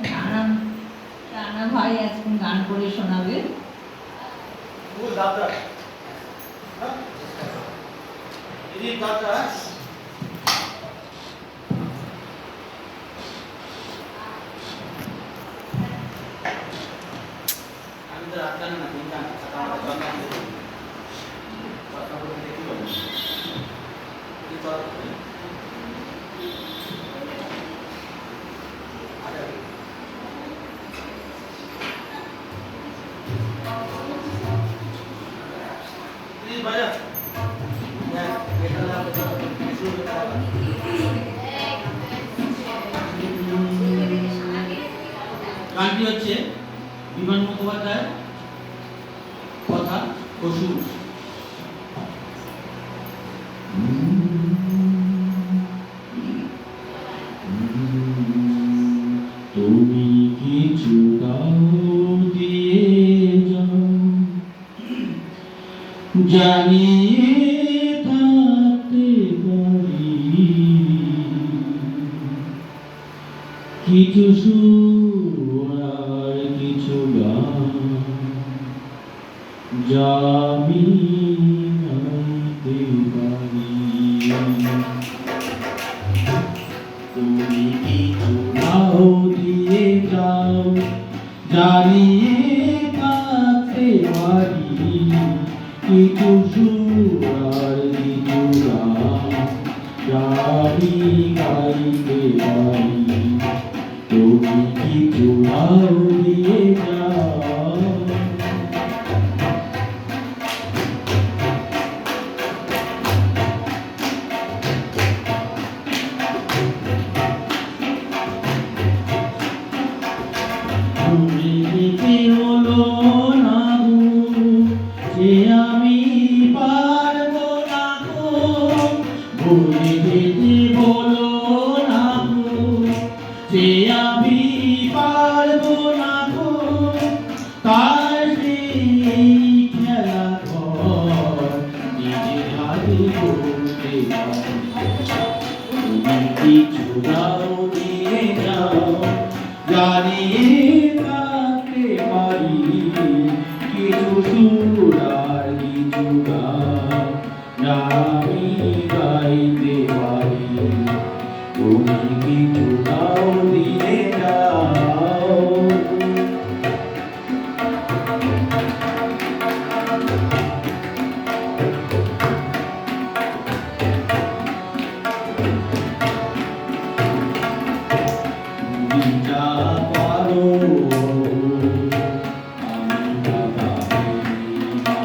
রানা রানা ভাই আজকে গান করে শোনাবে। গানটি হচ্ছে বিমান মুখোপাধ্যায়ের কথা ও সুর। তুমি কিছু দাও দিয়ে যাও, জানিয়ে থাকতে পারি কিছু সুর আর কিছু গান, যা আমি গাইতে পারি। তুমি কিছু দাও দিয়ে যাও, জানিয়ে থাকতে পারি কিছু সুর আর কিছু গান, যা আমি গাইতে পারি। তুমি কিছু দাও দিয়ে যাও। ভুলিতে হলো না গো, যে আমি পারবো না গো, ভুলিতে হলো না গো, যে আমি পারবো না গো, তার সেই খেলা ঘর নিজের হাতে করতে পারি। তুমি কিছু দাও দিয়ে যাও, জানিয়ে থাকতে পারি কিছু সুর আর কিছু গান, যা আমি গাইতে পারি। তুমি কিছু দাও দিয়ে যাও। যা পারো আমি তা পারি না,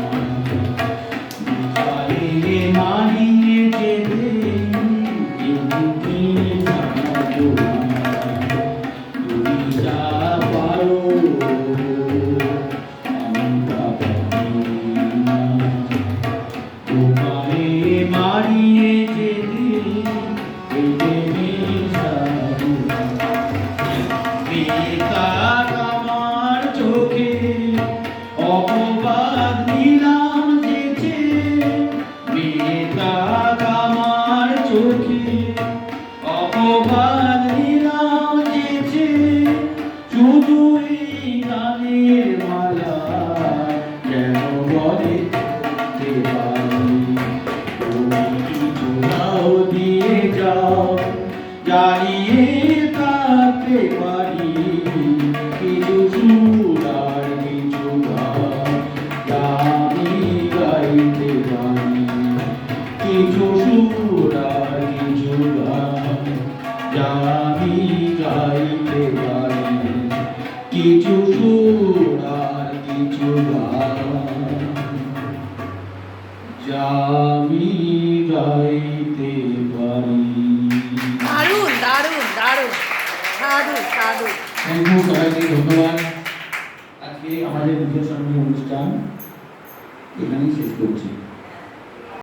বিষয়ে মানিয়ে যেতে এদিকে সাহায্য না। তুমি যা পারো আমি তা পারি না, তোমারে মারিয়ে যেতে এদিকে সাহায্য না। বেকার আমার চোখে অপবাদ দিলাম যেচে, বেকার আমার চোখে অপবাদ দিলাম যেচে, শুধু এই গানের মালা কেন বলে করতে পারি। তুমি কিছু দাও দিয়ে যাও, জানিয়ে থাকতে পারি কিছু সুর আর কিছু গান, যা আমি গাইতে পারি। কিছু সুর আর কিছু গান, যা আমি গাইতে পারি। কিছু সুর আর কিছু গান, যা আমি গাইতে পারি। দারুণ দারুণ দারুণ, সাধু সাধু। থ্যাংক ইউ সবাইকে, ধন্যবাদ। আজকে আমাদের দ্বিতীয় সম্মেলন অনুষ্ঠান এখানেই শেষ করছি।